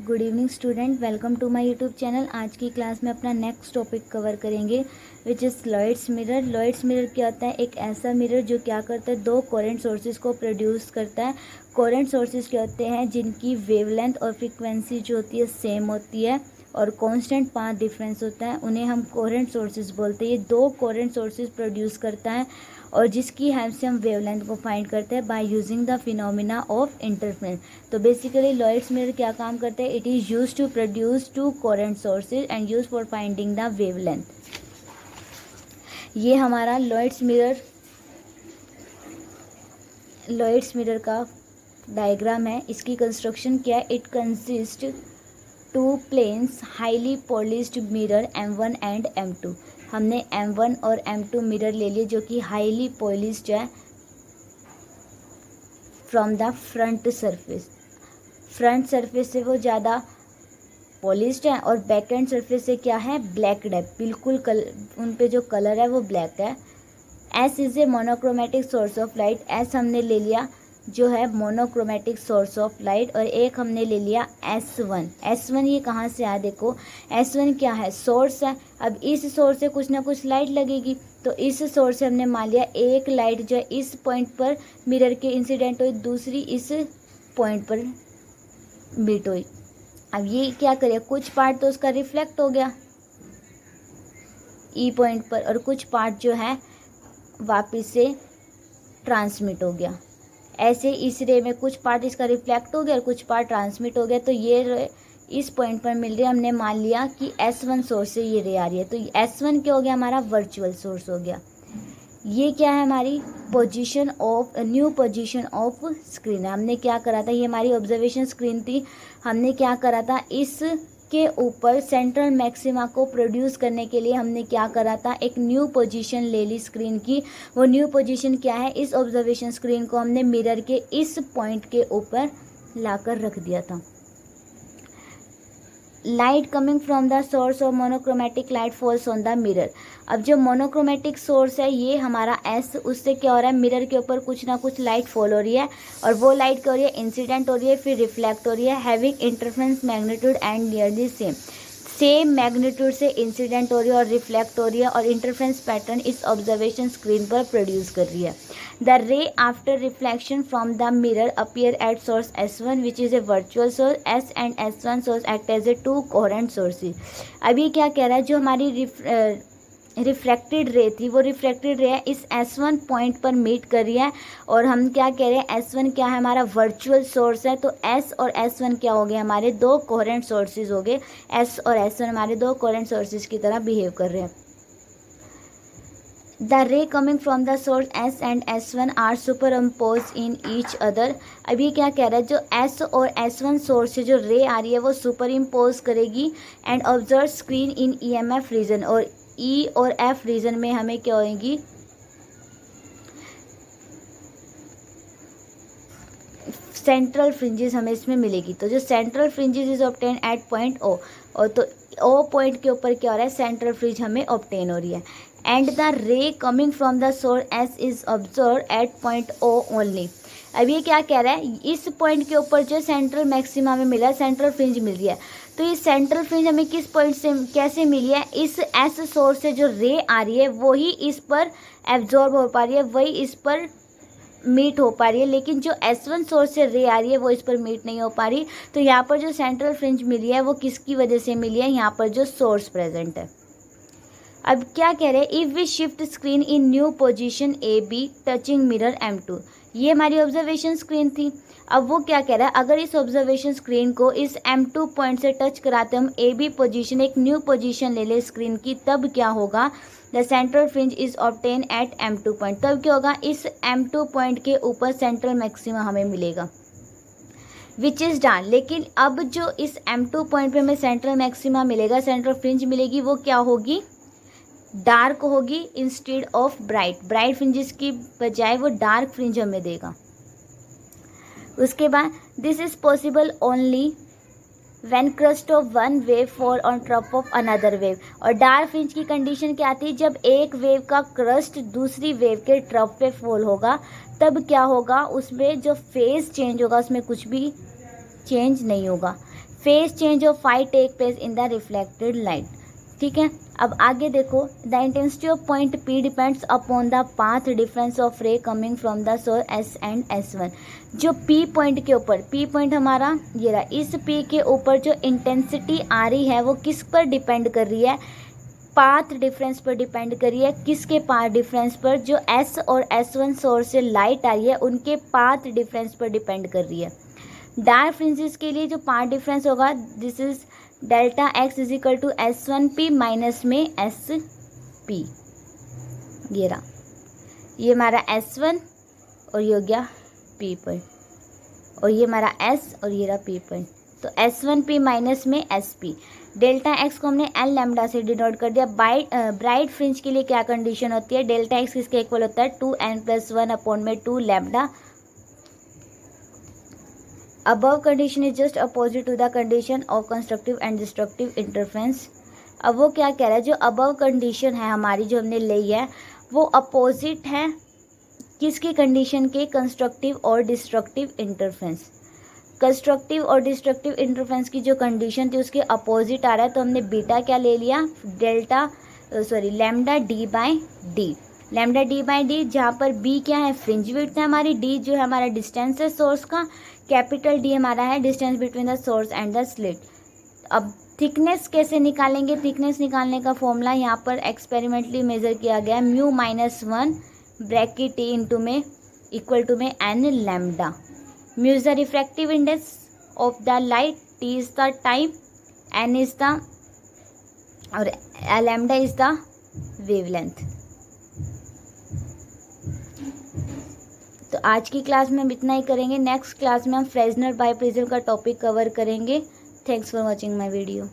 Good evening student, welcome to my YouTube channel. आज की class में अपना नेक्स्ट टॉपिक कवर करेंगे which is Lloyd's mirror. Lloyd's mirror क्या होता है? एक ऐसा मिरर जो क्या करता है, दो कोरेंट सोर्सेज को प्रोड्यूस करता है। कोरेंट सोर्सेज क्या होते हैं? जिनकी वेवलेंथ और फ्रीक्वेंसी जो होती है सेम होती है और कांस्टेंट पाथ डिफरेंस होता है, उन्हें हम कोरेंट सोर्सेज बोलते हैं। ये दो कोरेंट सोर्सेज प्रोड्यूस करता है और जिसकी हेल्प से हम वेवलेंथ को फाइंड करते हैं by using the phenomena of interference. तो बेसिकली लॉयड्स मिरर क्या काम करते हैं? It is use to produce two coherent sources and use for finding the wavelength. ये हमारा लॉयड्स मिरर का डायग्राम है। इसकी कंस्ट्रक्शन क्या है? It consist two planes highly polished mirror M1 and M2। हमने M1 और M2 मिरर ले लिए जो कि हाईली पॉलिश्ड है from the front surface. Front surface से वो ज़्यादा पॉलिश्ड है और बैक एंड सरफेस से क्या है? ब्लैकड है, बिल्कुल उन पे जो कलर है वो ब्लैक है। S is a monochromatic source of light. S हमने ले लिया जो है मोनोक्रोमेटिक सोर्स ऑफ लाइट, और एक हमने ले लिया S1। S1 ये कहाँ से आया? देखो S1 क्या है? सोर्स है। अब इस सोर्स से कुछ ना कुछ लाइट लगेगी, तो इस सोर्स से हमने मान लिया एक लाइट जो है इस पॉइंट पर मिरर के इंसिडेंट हुई, दूसरी इस पॉइंट पर मीट हुई। अब ये क्या करे? कुछ पार्ट तो उसका रिफ्लेक्ट हो गया ई पॉइंट पर और कुछ पार्ट जो है वापस से ट्रांसमिट हो गया। ऐसे इस रे में कुछ पार्ट इसका रिफ्लेक्ट हो गया और कुछ पार्ट ट्रांसमिट हो गया। तो ये रे इस पॉइंट पर मिल रही है। हमने मान लिया कि S1 सोर्स से ये रे आ रही है, तो S1 क्या हो गया? हमारा वर्चुअल सोर्स हो गया। ये क्या है? हमारी position of new position of screen है। हमने क्या करा था? ये हमारी ऑब्जर्वेशन स्क्रीन थी। हमने क्या करा था? इस के ऊपर सेंट्रल मैक्सिमा को प्रोड्यूस करने के लिए हमने क्या करा था? एक न्यू पोजीशन ले ली स्क्रीन की। वो न्यू पोजीशन क्या है? इस ऑब्जर्वेशन स्क्रीन को हमने मिरर के इस पॉइंट के ऊपर लाकर रख दिया था। Light coming from the source of monochromatic light falls on the mirror. अब जो मोनोक्रोमेटिक सोर्स है ये हमारा S, उससे क्या हो रहा है? मिरर के ऊपर कुछ ना कुछ लाइट फॉल हो रही है और वो लाइट क्या हो रही है? इंसिडेंट हो रही है, फिर रिफ्लेक्ट हो रही है। Having interference magnitude and nearly same magnitude से इंसिडेंट हो रही है और रिफ्लेक्ट हो रही है और इंटरफेरेंस पैटर्न इस ऑब्जर्वेशन स्क्रीन पर प्रोड्यूस कर रही है। The ray after reflection from the mirror appear at source S1 which is a virtual source. S and S1 source act as a two coherent sources. अब ये क्या कह रहा है? जो हमारी रिफ्लेक्टेड रे थी वो रिफ्लेक्टेड रे इस S1 पॉइंट पर मीट कर रही है और हम क्या कह रहे हैं? S1 क्या है? हमारा वर्चुअल सोर्स है। तो S और S1 क्या हो गए? हमारे दो कोहेरेंट सोर्सेज हो गए। S और S1 हमारे दो कोहेरेंट सोर्सेज की तरह बिहेव कर रहे हैं। The ray coming from the source S and S1 are superimpose in each other. अब ये क्या कह रहा है? जो S और S1 सोर्स से जो रे आ रही है वो सुपर इम्पोज करेगी and observe screen in EMF region, और E और F रीजन में हमें क्या होगी? सेंट्रल फ्रिंजेस हमें इसमें मिलेगी। तो जो central fringes is obtain at point O, और तो O पॉइंट के ऊपर क्या हो रहा है? सेंट्रल फ्रिंज हमें ऑब्टेन हो रही है। And the ray coming from the source S is observe eight point O only. अब ये क्या कह रहा है? इस पॉइंट के ऊपर जो सेंट्रल मैक्सिमा में मिला है, सेंट्रल फ्रिंज मिल रही है, तो ये सेंट्रल फ्रिंज हमें किस पॉइंट से कैसे मिली है? इस S सोर्स से जो रे आ रही है वही इस पर एब्जॉर्ब हो पा रही है, वही इस पर मीट हो पा रही है, लेकिन जो S1 सोर्स से रे आ रही है वो इस पर मीट नहीं हो पा रही। तो यहाँ पर जो सेंट्रल फ्रिंज मिली है वो किसकी वजह से मिली है? यहाँ पर जो सोर्स प्रेजेंट है। अब क्या कह रहे हैं? If we shift screen in new position AB touching mirror M2। ये हमारी ऑब्जर्वेशन स्क्रीन थी। अब वो क्या कह रहा है? अगर इस ऑब्जर्वेशन स्क्रीन को इस M2 पॉइंट से टच कराते हम AB पोजीशन, एक न्यू पोजीशन ले ले स्क्रीन की, तब क्या होगा? The central fringe is obtain at M2 point. तब क्या होगा? इस M2 पॉइंट के ऊपर सेंट्रल मैक्सिमा हमें मिलेगा विच इज़ डार्क। लेकिन अब जो इस M2 पॉइंट पे हमें सेंट्रल मैक्सिमा मिलेगा, सेंट्रल फ्रिंज मिलेगी, वो क्या होगी? डार्क होगी instead of bright. Bright fringes की बजाय वो डार्क फ्रिंज हमें देगा। उसके बाद this is possible only when crust of one wave fall on top of another wave. और डार्क फ्रिंज की कंडीशन क्या आती है? जब एक वेव का क्रस्ट दूसरी वेव के ट्रफ पे फॉल होगा, तब क्या होगा? उसमें जो फेज चेंज होगा उसमें कुछ भी चेंज नहीं होगा। Phase change of phi take place in the reflected light. ठीक है, अब आगे देखो, the intensity of point P depends upon the path difference of ray coming from the source S and S1। जो P पॉइंट के ऊपर, P point हमारा ये रहा, इस P के ऊपर जो इंटेंसिटी आ रही है वो किस पर डिपेंड कर रही है, पाथ डिफरेंस पर डिपेंड कर रही है। किसके पाथ डिफरेंस पर, जो S और S1 सोर्स से लाइट आ रही है उनके पाथ डिफरेंस पर डिपेंड कर रही है। डार्क फ्रिंजेस के लिए जो पाथ डिफरेंस होगा, this is delta x is equal to S1P minus में SP। ये रहा, ये हमारा S1 और ये हो गया P पॉइंट, और ये हमारा S और ये रहा P पॉइंट। तो S1P माइनस में SP। डेल्टा एक्स को हमने L लैम्डा से डिनोट कर दिया। ब्राइट फ्रिंज के लिए क्या कंडीशन होती है, डेल्टा एक्स किसके इक्वल होता है, 2n+1 अपॉन में 2 lambda. Above condition is just opposite to the condition of constructive and destructive interference। अब वो क्या कह रहा है, जो above condition है हमारी जो हमने ली है वो अपोजिट है किसकी कंडीशन के, कंस्ट्रक्टिव और डिस्ट्रक्टिव इंटरफेरेंस। कंस्ट्रक्टिव और डिस्ट्रक्टिव इंटरफेरेंस की जो कंडीशन थी उसके अपोजिट आ रहा है, तो हमने बीटा क्या ले लिया, lambda D by D. Lambda D by D, जहाँ पर बी क्या है, फ्रिंज विड्थ है हमारी, डी जो है हमारा डिस्टेंस है सोर्स का, कैपिटल डी हमारा है distance between the source and the slit. अब थिकनेस कैसे निकालेंगे, थिकनेस निकालने का फॉर्मूला यहाँ पर एक्सपेरिमेंटली मेजर किया गया है, μ-1 ब्रैकेट टी इंटू में इक्वल टू में N lambda. Mu is the refractive index of the light, T is the time, N is the और लैम्डा इज द वेवलेंथ। तो आज की क्लास में हम इतना ही करेंगे। नेक्स्ट क्लास में हम फ्रेजनर बाइप्रिज्म का टॉपिक कवर करेंगे। Thanks for watching my video.